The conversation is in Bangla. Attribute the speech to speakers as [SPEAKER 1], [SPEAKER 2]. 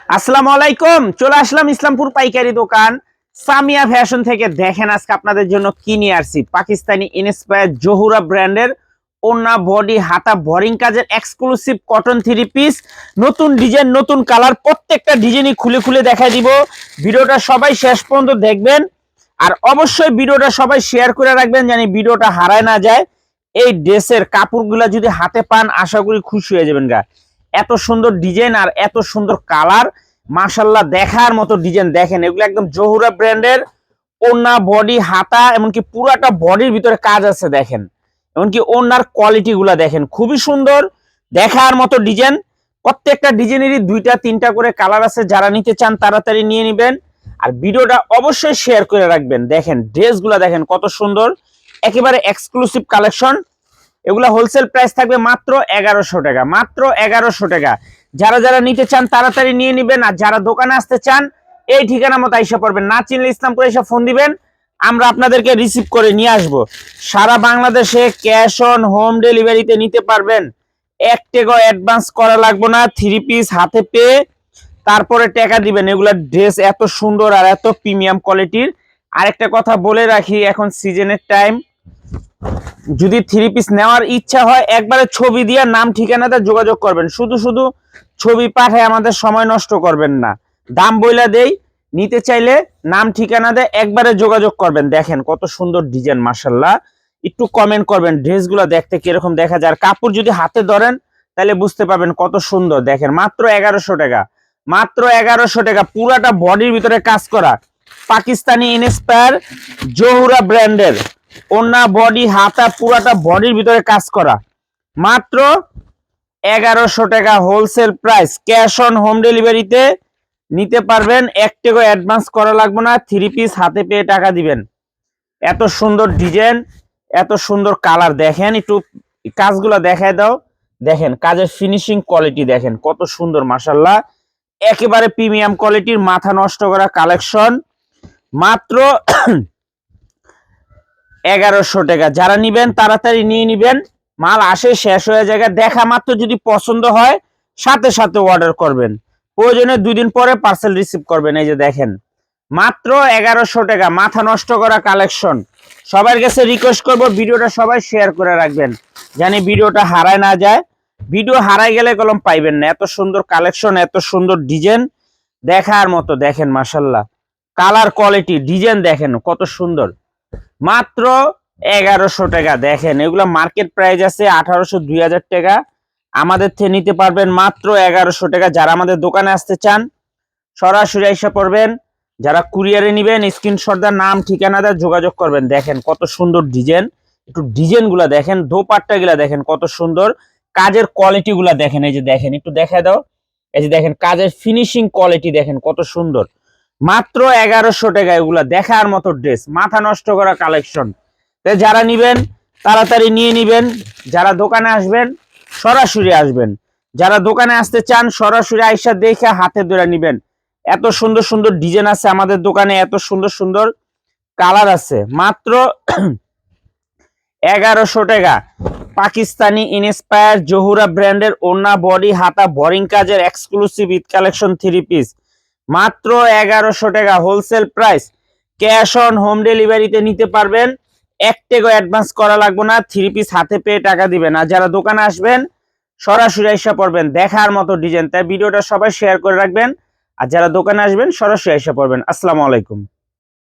[SPEAKER 1] আসসালামু আলাইকুম। চলে আসলাম ইসলামপুর পাইকারি দোকান সামিয়া ফ্যাশন থেকে। দেখেন আজকে আপনাদের জন্য কি নিয়ে আসছি। পাকিস্তানি ইন্সপায়ার জহুরা ব্র্যান্ডের ওন্না বডি হাতা বোরিং কাজের এক্সক্লুসিভ কটন থ্রি পিস, নতুন ডিজাইন নতুন কালার, প্রত্যেকটা ডিজাইনই খুলে খুলে দেখাই দিব। ভিডিওটা সবাই শেষ পর্যন্ত দেখবেন আর অবশ্যই ভিডিওটা সবাই শেয়ার করে রাখবেন জানি ভিডিওটা হারায় না যায়। এই ড্রেসের কাপড়গুলা যদি হাতে পান আশা করি খুশি হয়ে যাবেন গা। এত সুন্দর ডিজাইন আর এত সুন্দর কালার, মাশাল্লাহ দেখার মতো ডিজাইন। দেখেন এগুলো একদম জহুরা ব্র্যান্ডের ওন্না বডি হাতা, এমনকি পুরাটা বডির ভিতরে কাজ আছে। দেখেন এমনকি ওন্নার কোয়ালিটি গুলা দেখেন, খুবই সুন্দর দেখার মতো ডিজাইন। প্রত্যেকটা ডিজাইনেরই দুইটা তিনটা করে কালার আছে। যারা নিতে চান তাড়াতাড়ি নিয়ে নেবেন আর ভিডিওটা অবশ্যই শেয়ার করে রাখবেন। দেখেন ড্রেসগুলা দেখেন কত সুন্দর, একেবারে এক্সক্লুসিভ কালেকশন। এগুলা হোলসেল প্রাইস থাকবে মাত্র 1100 টাকা, মাত্র 1100 টাকা। যারা যারা নিতে চান তাড়াতাড়ি নিয়ে নেবেন আর যারা দোকানে আসতে চান এই ঠিকানা মতো আইসা পড়বেন। না চিনলে ইসলামপুরে এসে ফোন দিবেন, আমরা আপনাদেরকে রিসিভ করে নিয়ে আসব। সারা বাংলাদেশে ক্যাশ অন হোম ডেলিভারিতে নিতে পারবেন। 1 টাকা অ্যাডভান্স করা লাগবে না, 3 পিস হাতে পেয়ে তারপরে টাকা দিবেন। এগুলা ড্রেস এত সুন্দর আর এত প্রিমিয়াম কোয়ালিটির। আরেকটা কথা বলে রাখি, এখন সিজনের টাইম, যদি 3 পিস নেওয়ার ইচ্ছা হয় একবারে ছবি দিয়ে নাম ঠিকানাতে যোগাযোগ করবেন। শুধু শুধু ছবি পাঠায় আমাদের সময় নষ্ট করবেন না। দাম বইলা দেই, নিতে চাইলে নাম ঠিকানা দিয়ে একবারে যোগাযোগ করবেন। দেখেন কত সুন্দর ডিজাইন, মাশাল্লাহ। একটু কমেন্ট করবেন ড্রেসগুলো দেখতে কিরকম দেখা যায়। আর কাপড় যদি হাতে ধরেন তাহলে বুঝতে পারবেন কত সুন্দর। দেখেন মাত্র 1100 টাকা, মাত্র 1100 টাকা। পুরাটা বডির ভিতরে কাজ করা পাকিস্তানি ইন্সপায়ার জহুরা ব্র্যান্ডের ওন্না বডি হাতা, পুরাটা বডির ভিতরে কাজ করা, মাত্র 1100 টাকা wholesale price. Cash on home ডেলিভারিতে নিতে পারবেন। 1 টাকা অ্যাডভান্স করা লাগবে না, 3 পিস হাতে পেয়ে টাকা দিবেন। এত সুন্দর ডিজাইন, এত সুন্দর কালার। দেখেন একটু কাজগুলো দেখায় দাও। দেখেন কাজের ফিনিশিং কোয়ালিটি দেখেন কত সুন্দর, মাশাল্লাহ একেবারে প্রিমিয়াম কোয়ালিটির, মাথা নষ্ট করা কালেকশন। মাত্র 1100 টাকা। যারা নিবেন তাড়াতাড়ি নিয়ে নিবেন, মাল আসে শেষ হয়ে যায়। দেখা মাত্র যদি পছন্দ হয় সাথে সাথে অর্ডার করবেন, প্রয়োজনে 2 দিন পরে পার্সেল রিসিভ করবেন। এই যে দেখেন মাত্র 1100 টাকা, মাথা নষ্ট করা কালেকশন। সবার কাছে রিকোয়েস্ট করব ভিডিওটা সবাই শেয়ার করে রাখবেন জানি ভিডিওটা হারায় না যায়। ভিডিও হারাই গেলে কলম পাইবেন না। এত সুন্দর কালেকশন, এত সুন্দর ডিজাইন দেখার মতো। দেখেন মাশাল্লাহ কালার কোয়ালিটি ডিজাইন দেখেন কত সুন্দর, মাত্র 1100 টাকা। দেখেন এগুলা মার্কেট প্রাইস আছে 1800 2000 টাকা, আমাদের থেকে নিতে পারবেন মাত্র 1100 টাকা। যারা আমাদের দোকানে আসতে চান সরাসরি এসে পড়বেন, যারা কুরিয়ারে নেবেন স্ক্রিনশট দা নাম ঠিকানা দা যোগাযোগ করবেন। দেখেন কত সুন্দর ডিজাইন, একটু ডিজাইন গুলা দেখেন, দোপাট্টা গুলা দেখেন কত সুন্দর, কাজের কোয়ালিটি গুলা দেখেন। এই যে দেখেন একটু দেখা দাও, এই যে দেখেন কাজের ফিনিশিং কোয়ালিটি দেখেন কত সুন্দর, মাত্র 1100 টাকা। এগুলা দেখার মতো ড্রেস, মাথা নষ্ট করা কালেকশন। যারা নিবেন তাড়াতাড়ি নিয়ে নিবেন। যারা দোকানে আসবেন সরাসরি আসবেন, যারা দোকানে আসতে চান সরাসরি আইসা দেখে হাতে ধরে নিবেন। এত সুন্দর সুন্দর ডিজাইন আছে আমাদের দোকানে, এত সুন্দর সুন্দর কালার আছে। মাত্র 1100 টাকা। পাকিস্তানি ইন্সপায়ার জহুরা ব্র্যান্ডের ওন্না বডি হাতা বোরিং কাজের এক্সক্লুসিভ ঈদ কালেকশন 3 পিস, মাত্র 1100 টাকা wholesale price. Cash on home ডেলিভারিতে নিতে পারবেন। 1 টাকা অ্যাডভান্স করা লাগবে না, 3 পিস হাতে পেয়ে টাকা দিবেন। আর যারা দোকানে আসবেন সরাসরি এসে পড়বেন। দেখার মতো ডিজাইন, তাই ভিডিওটা সবাই শেয়ার করে রাখবেন। আর যারা দোকানে আসবেন সরাসরি এসে পড়বেন। আসসালামু আলাইকুম।